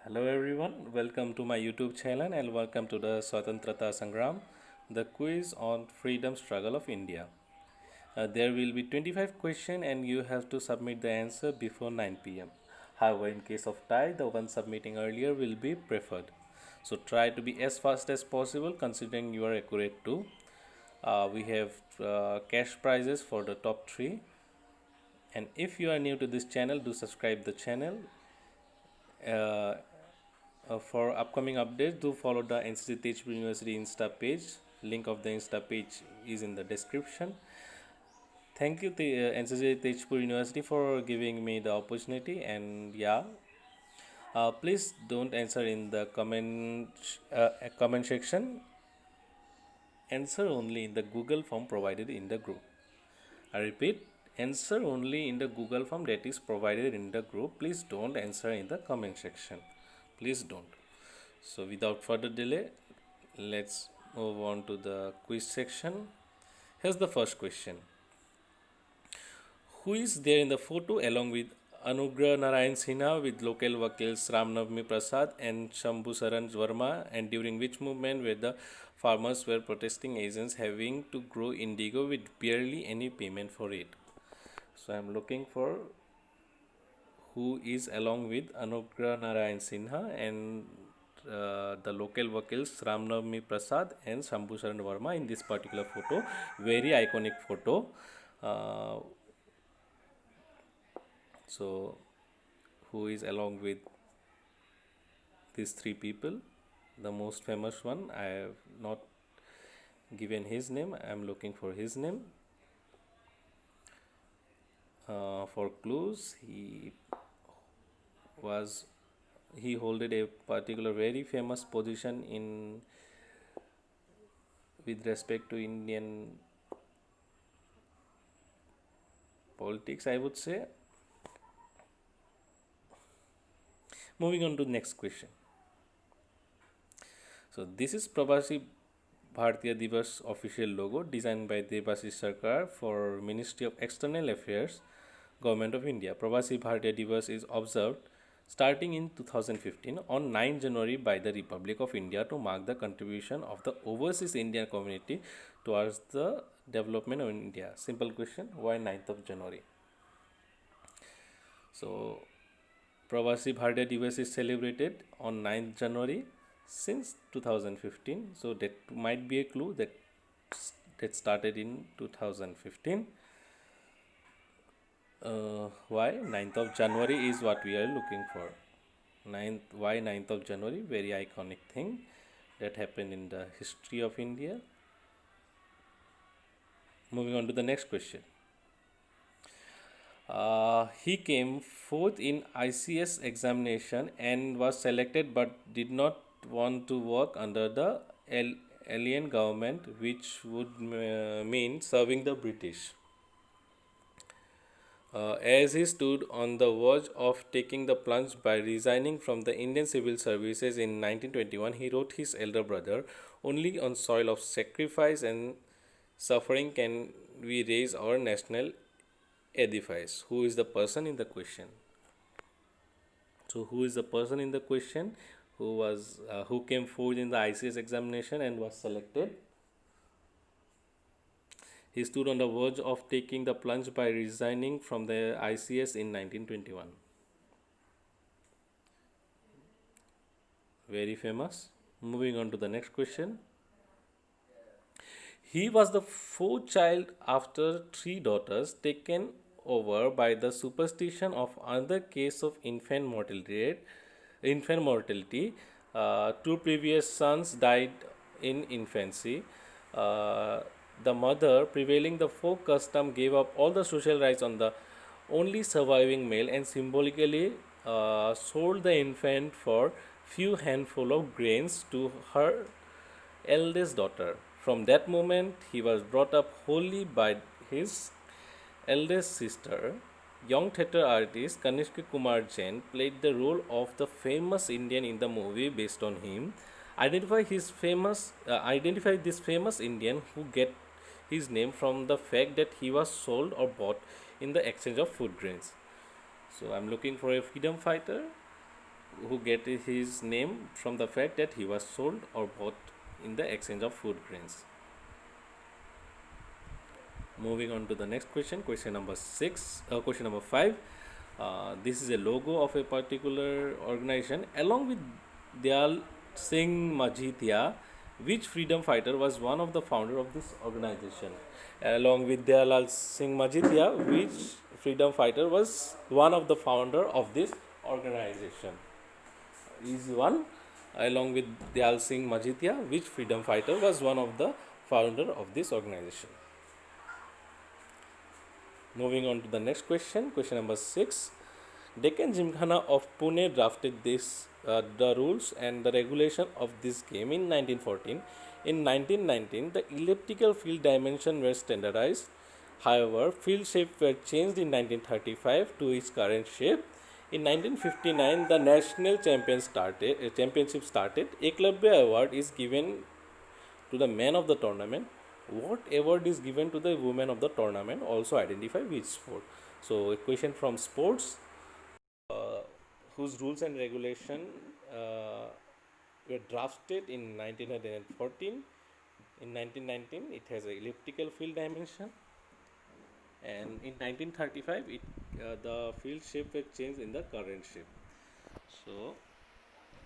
Hello everyone, welcome to my YouTube channel and welcome to the Swatantrata Sangram, the quiz on freedom struggle of India. There will be 25 questions and you have to submit the answer before 9 p.m. However, in case of tie, the one submitting earlier will be preferred. So try to be as fast as possible considering you are accurate too. We have cash prizes for the top 3, and if you are new to this channel, do subscribe the channel. Uh, for upcoming updates, do follow the NCC Tejpur University Insta page. Link of the Insta page is in the description. Thank you, NCC Tejpur University, for giving me the opportunity. And yeah, please don't answer in the comment section. Answer only in the Google form provided in the group. I repeat, answer only in the Google form that is provided in the group. Please don't answer in the comment section. Please don't. So without further delay, let's move on to the quiz section. Here's the first question. Who is there in the photo along with Anugrah Narayan Sinha with local Wakils Ram Navami Prasad and Shambhu Saran Verma, and during which movement where the farmers were protesting agents having to grow indigo with barely any payment for it? So I'm looking for who is along with Anugrah Narayan Sinha and the local Wakils Ramnavami Prasad and Shambhu Saran Verma in this particular photo. Very iconic photo. Uh, so, who is along with these three people? The most famous one, I have not given his name, I am looking for his name. For clues, was he holded a particular very famous position in with respect to Indian politics, I would say. Moving on to the next question. So this is Pravasi Bharatiya Divas official logo designed by Debasish Sarkar for Ministry of External Affairs, Government of India. Pravasi Bharatiya Divas is observed starting in 2015 on 9 January by the Republic of India to mark the contribution of the overseas Indian community towards the development of India. Simple question, why 9th of January? So Pravasi Bharatiya Divas is celebrated on 9th January since 2015. So that might be a clue that started in 2015. Why 9th of January is what we are looking for. Why 9th of January? Very iconic thing that happened in the history of India. Moving on to the next question. He came fourth in ICS examination and was selected but did not want to work under the alien government, which would mean serving the British. As he stood on the verge of taking the plunge by resigning from the Indian Civil Services in 1921, he wrote his elder brother, "Only on soil of sacrifice and suffering can we raise our national edifice." Who is the person in the question? So, who is the person in the question who came fourth in the ICS examination and was selected? He stood on the verge of taking the plunge by resigning from the ICS in 1921. Very famous. Moving on to the next question. He was the fourth child after three daughters, taken over by the superstition of another case of infant mortality. Two previous sons died in infancy. The mother, prevailing the folk custom, gave up all the social rights on the only surviving male and symbolically sold the infant for few handful of grains to her eldest daughter. From that moment, he was brought up wholly by his eldest sister. Young theatre artist Kanishka Kumar Jain played the role of the famous Indian in the movie based on him. Identify this famous Indian who get his name from the fact that he was sold or bought in the exchange of food grains. So I'm looking for a freedom fighter who get his name from the fact that he was sold or bought in the exchange of food grains. Moving on to the next question, question number 5. This is a logo of a particular organization along with Dayal Singh Majithia. Which freedom fighter was one of the founder of this organization? Along with Dayal Singh Majithia, which freedom fighter was one of the founder of this organization? Easy one. Along with Dayal Singh Majithia, which freedom fighter was one of the founder of this organization? Moving on to the next question, question number 6. Deccan Gymkhana of Pune drafted the rules and the regulation of this game in 1914. In 1919, the elliptical field dimension were standardized. However, field shape were changed in 1935 to its current shape. In 1959, the national championship started. Eklavya Award is given to the man of the tournament. What award is given to the women of the tournament? Also identify which sport. So a question from sports, whose rules and regulation were drafted in 1914. In 1919, it has a elliptical field dimension, and in 1935, the field shape was changed in the current shape. So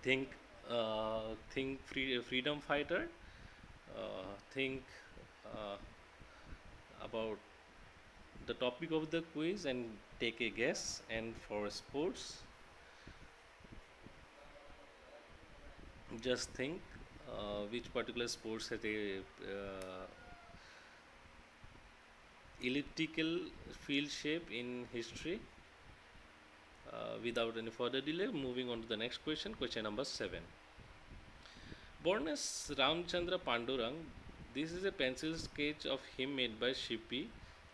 think freedom fighter. Think about the topic of the quiz and take a guess. And for sports, just think which particular sports has a elliptical field shape in history. Without any further delay, moving on to the next question, question number 7. Born as Ramchandra Pandurang, this is a pencil sketch of him made by Shippy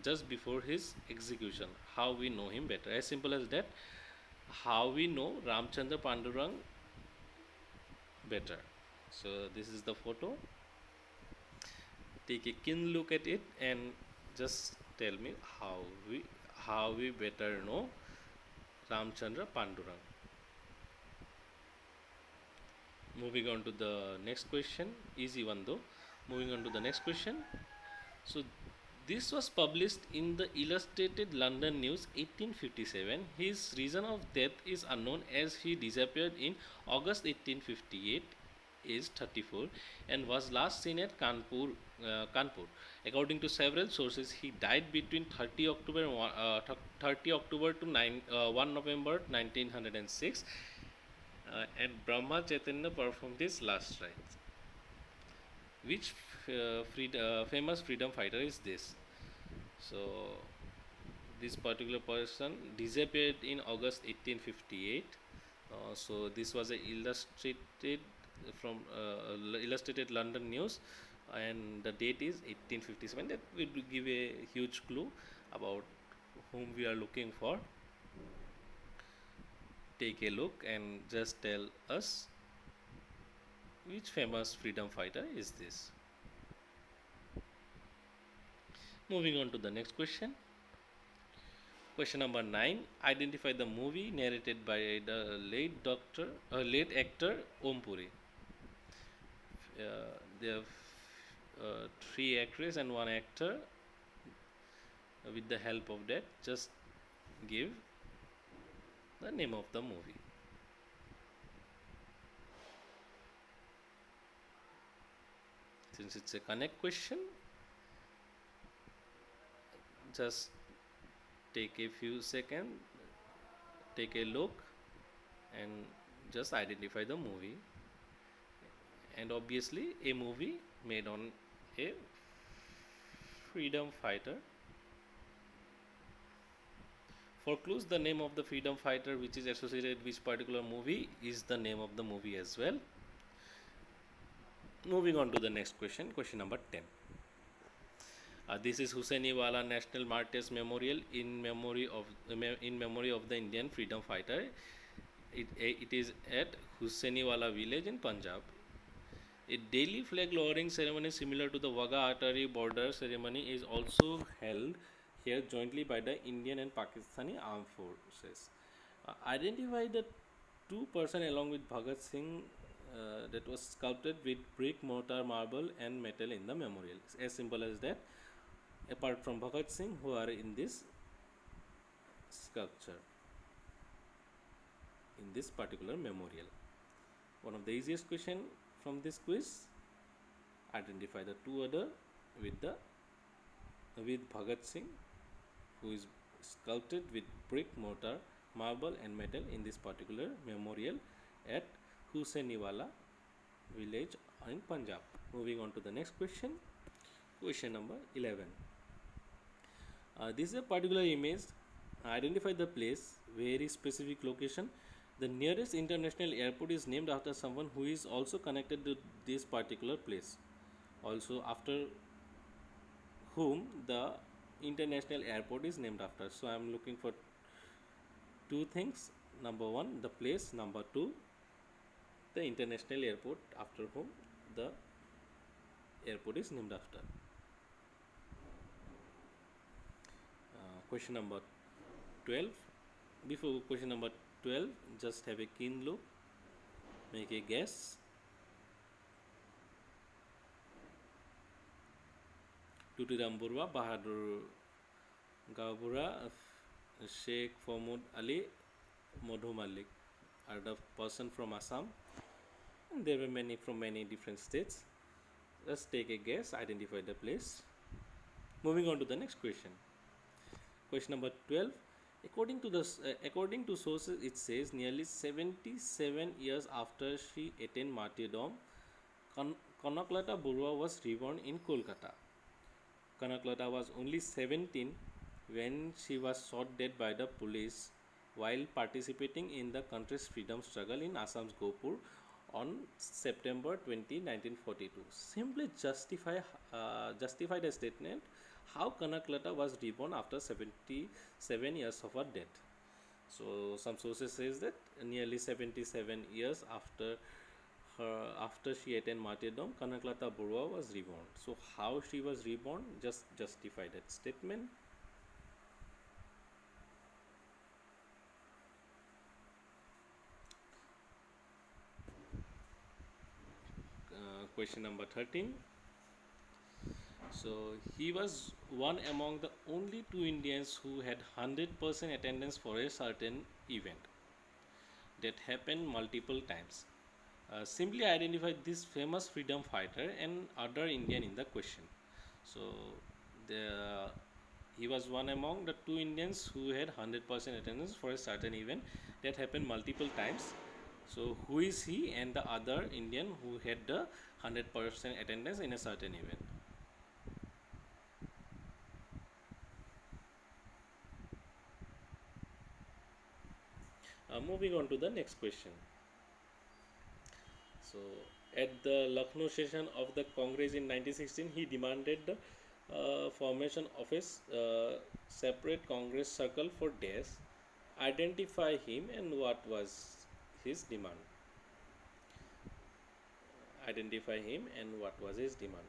just before his execution. How we know him better? As simple as that. How we know Ramchandra Pandurang better? So this is the photo. Take a keen look at it and just tell me how we better know Ramchandra Pandurang. Moving on to the next question, easy one though. Moving on to the next question. So this was published in the Illustrated London News 1857. His reason of death is unknown as he disappeared in August 1858, aged 34, and was last seen at Kanpur. According to several sources, he died between 30 October to 1 November 1906, and Brahma Chaitanya performed his last rites. Which famous freedom fighter is this? So this particular person disappeared in August 1858. So this was a illustrated London News, and the date is 1857. That will give a huge clue about whom we are looking for. Take a look and just tell us which famous freedom fighter is this. Moving on to the next question. Question number 9. Identify the movie narrated by the late actor Om Puri. There are 3 actresses and 1 actor. With the help of that, just give the name of the movie. Since it's a connect question, just take a few seconds, take a look, and just identify the movie. And obviously, a movie made on a freedom fighter. For clues, the name of the freedom fighter which is associated with particular movie is the name of the movie as well. Moving on to the next question, question number 10. This is Hussainiwala National Martyrs Memorial in memory of the Indian freedom fighter. It is at Hussainiwala village in Punjab. A daily flag lowering ceremony similar to the Wagah Atari border ceremony is also held here jointly by the Indian and Pakistani armed forces. Identify the two-person along with Bhagat Singh that was sculpted with brick, mortar, marble and metal in the memorial. As simple as that. Apart from Bhagat Singh, who are in this sculpture, in this particular memorial. One of the easiest question from this quiz, identify the two other with Bhagat Singh, who is sculpted with brick, mortar, marble and metal in this particular memorial at Hussainiwala village in Punjab. Moving on to the next question, question number 11. This is a particular image. Identify the place, very specific location. The nearest international airport is named after someone who is also connected to this particular place. Also, after whom the international airport is named after. So, I am looking for two things. Number one, the place. Number two, the international airport after whom the airport is named after. Question number 12. Before question number 12, just have a keen look, make a guess. Tutiram Burwa, Bahadur Gabura, Sheikh Fahmud Ali, Madhu Malik are the person from Assam. And there were many from many different states. Just take a guess, identify the place. Moving on to the next question. Question number 12. According to sources, it says nearly 77 years after she attained martyrdom, Kanaklata Burwa was reborn in Kolkata. Kanaklata was only 17 when she was shot dead by the police while participating in the country's freedom struggle in Assam's Gopur on September 20, 1942. Simply justify the statement how Kanaklata was reborn after 77 years of her death. So some sources says that nearly 77 years after she attained martyrdom, Kanaklata Burwa was reborn. So how she was reborn, just justify that statement. Question number 13. So he was one among the only two Indians who had 100% attendance for a certain event that happened multiple times. Simply identify this famous freedom fighter and other Indian in the question. So he was one among the two Indians who had 100% attendance for a certain event that happened multiple times. So who is he and the other Indian who had the 100% attendance in a certain event? Moving on to the next question. So, at the Lucknow session of the Congress in 1916, he demanded the formation of a separate Congress circle for days. Identify him and what was his demand. Identify him and what was his demand.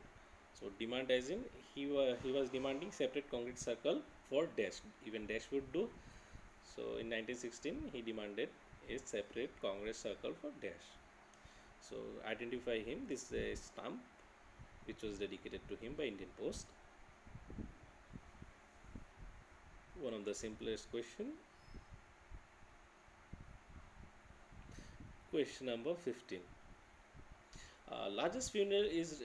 So, demand as in he was demanding separate Congress circle for dash. Even dash would do. So in 1916 he demanded a separate Congress circle for dash. So identify him. This is a stamp which was dedicated to him by Indian Post. One of the simplest question. Question number 15. Largest funeral is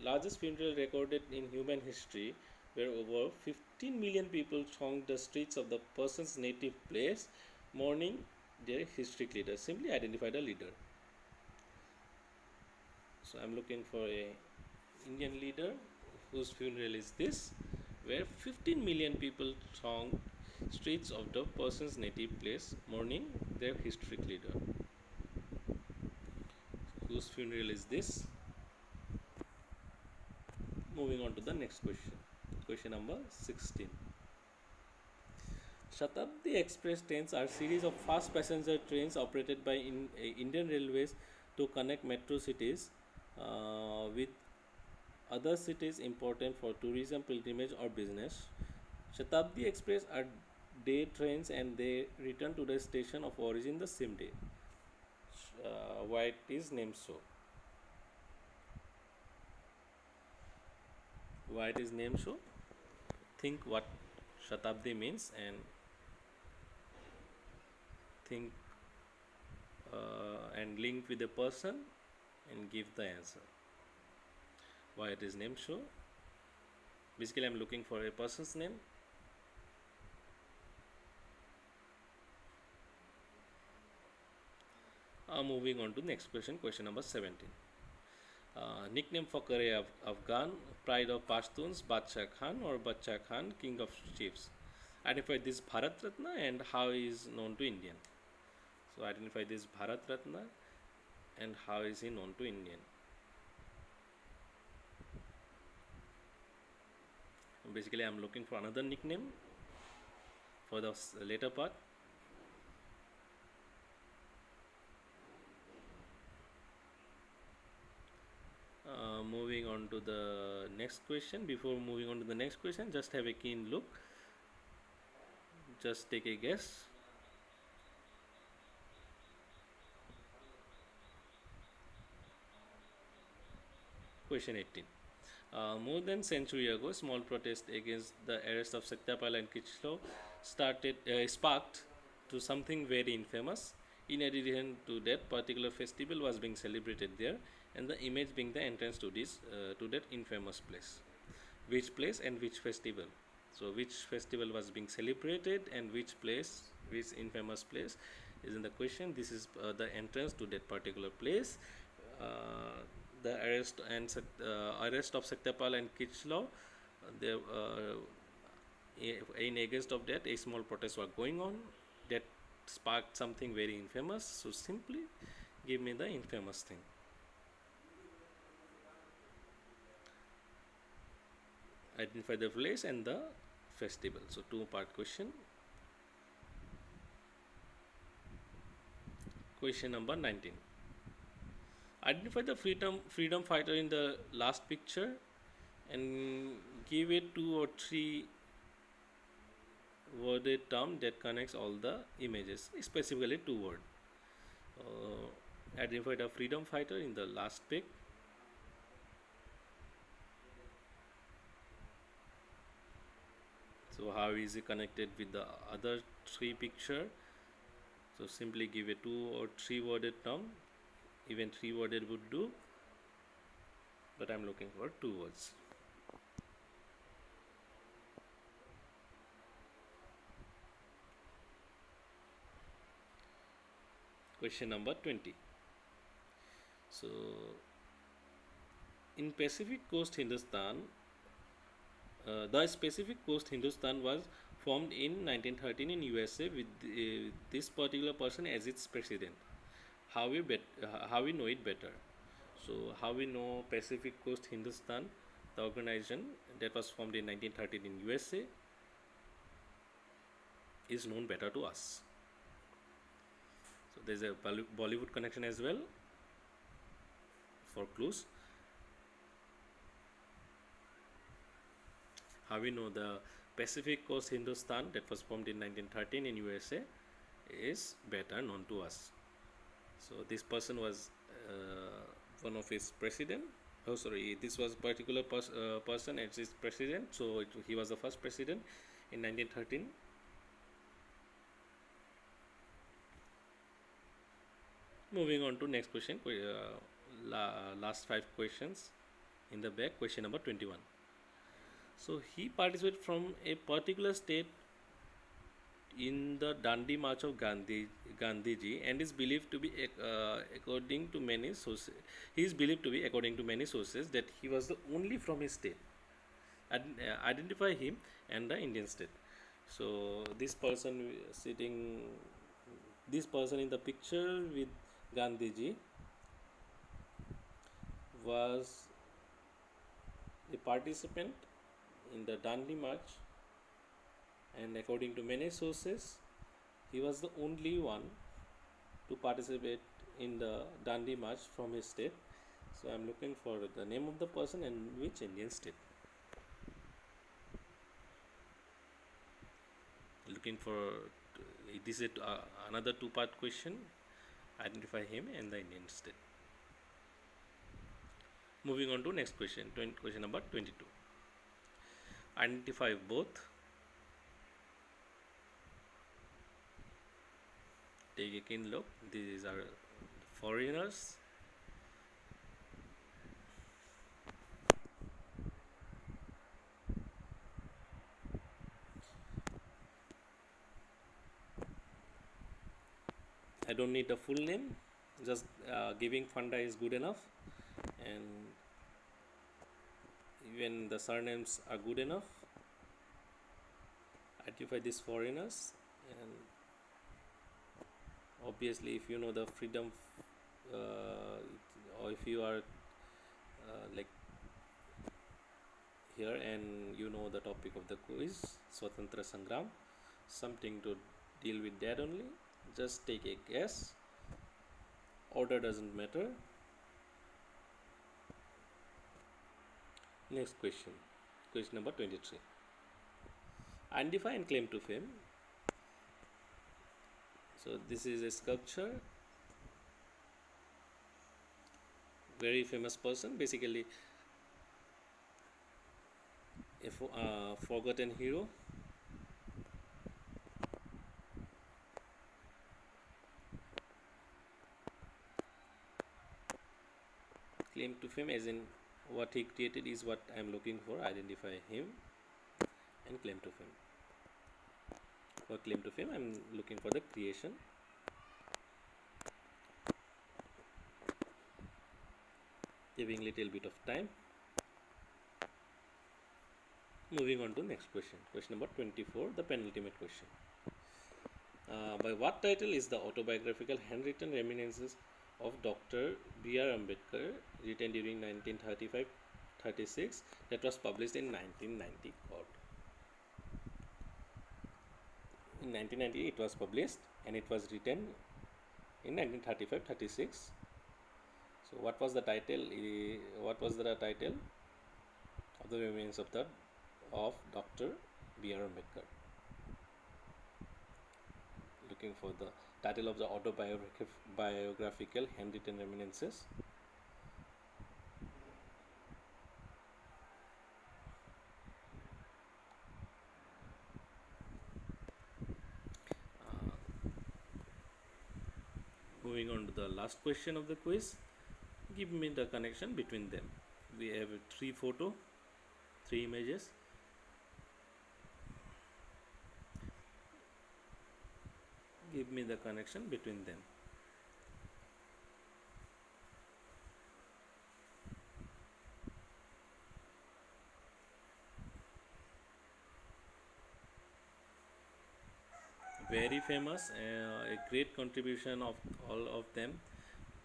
largest funeral recorded in human history, where over 15 million people thronged the streets of the person's native place, mourning their historic leader. Simply identify the leader. So I am looking for a Indian leader whose funeral is this, where 15 million people thronged streets of the person's native place, mourning their historic leader. Whose funeral is this? Moving on to the next question. Question number 16. Shatabdi Express trains are series of fast passenger trains operated by Indian Railways to connect metro cities with other cities important for tourism, pilgrimage or business. Shatabdi Express are day trains and they return to the station of origin the same day. Why it is named so? Why it is named so? Think what Shatabdi means and think and link with the person and give the answer. Why it is named so? Basically, I'm looking for a person's name. Moving on to next question, question number 17. Nickname for Kare Afghan, pride of Pashtuns, Badshah Khan or Badshah Khan, king of chiefs. Identify this Bharat Ratna and how he is known to Indian. So identify this Bharat Ratna and how is he known to Indian. Basically, I'm looking for another nickname for the later part. Moving on to the next question. Before moving on to the next question, just have a keen look. Just take a guess. Question 18. More than century ago, small protest against the arrest of Satyapal and Kichlo sparked to something very infamous. In addition to that, particular festival was being celebrated there, and the image being the entrance to that infamous place. Which place and which festival? So, which festival was being celebrated and which place, which infamous place, is in the question. This is the entrance to that particular place. The arrest of Satyapal and Kichlo, they, in against of that, a small protests were going on that sparked something very infamous. So simply give me the infamous thing. Identify the place and the festival. So two-part question. Question number 19. Identify the freedom fighter in the last picture and give it 2 or 3 worded term that connects all the images, specifically 2 words. Identify the freedom fighter in the last pic. So how is it connected with the other 3 picture? So simply give a 2 or 3 worded term. Even 3 worded would do, but I'm looking for 2 words. Question number 20. So in Pacific Coast Hindustan, the Pacific Coast Hindustan was formed in 1913 in USA with this particular person as its president. How we know it better? So how we know Pacific Coast Hindustan, the organization that was formed in 1913 in USA, is known better to us. So there's a Bollywood connection as well for clues. How we know the Pacific Coast Hindustan that was formed in 1913 in USA is better known to us. So this person was one of his president. Oh, sorry, this was particular person as his president. So he was the first president in 1913. Moving on to next question. Last 5 questions in the back. Question number 21. So he participated from a particular state in the Dandi March of Gandhiji, and is believed to be according to many sources. He is believed to be, according to many sources, that he was the only from his state. Identify him and the Indian state. So this person in the picture with Gandhiji was a participant in the Dandi March, and according to many sources, he was the only one to participate in the Dandi March from his state. So I am looking for the name of the person and which Indian state. looking for this is another two-part question. Identify him and the Indian state. Moving on to next question, question number 22. Identify both. Take a keen look. These are foreigners. I don't need the full name, just giving funda is good enough, and even the surnames are good enough. Identify these foreigners, and obviously if you know the freedom or if you are like here and you know the topic of the quiz, Swatantra Sangram, something to deal with that only, just take a guess. Order doesn't matter. Next question, question number 23. Identify and claim to fame. So this is a sculpture, very famous person, basically a forgotten hero. Claim to fame as in what he created is what I am looking for. Identify him and claim to fame. For claim to fame I am looking for the creation. Giving little bit of time. Moving on to next question, question number 24, the penultimate question. By what title is the autobiographical handwritten reminiscences of Dr. B.R. Ambedkar, written during 1935-36, that was published in 1990? In 1990 it was published and it was written in 1935-36. So what was the title? What was the title of the remains of Dr. B.R. Ambedkar? Looking for the title of the autobiographical handwritten reminiscences. Moving on to the last question of the quiz. Give me the connection between them. We have 3 photos, 3 images. Give me the connection between them. Very famous, a great contribution of all of them,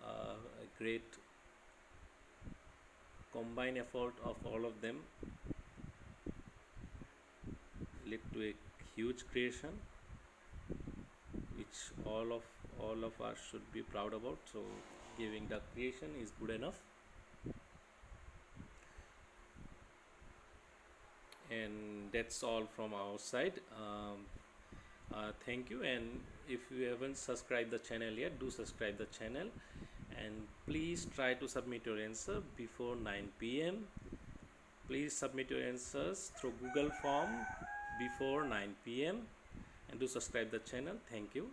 a great combined effort of all of them led to a huge creation which all of us should be proud about. So giving the creation is good enough, and that's all from our side. Thank you, and if you haven't subscribed the channel yet, do subscribe the channel, and please try to submit your answer before 9 p.m. Please submit your answers through Google form before 9 p.m. and do subscribe the channel. Thank you.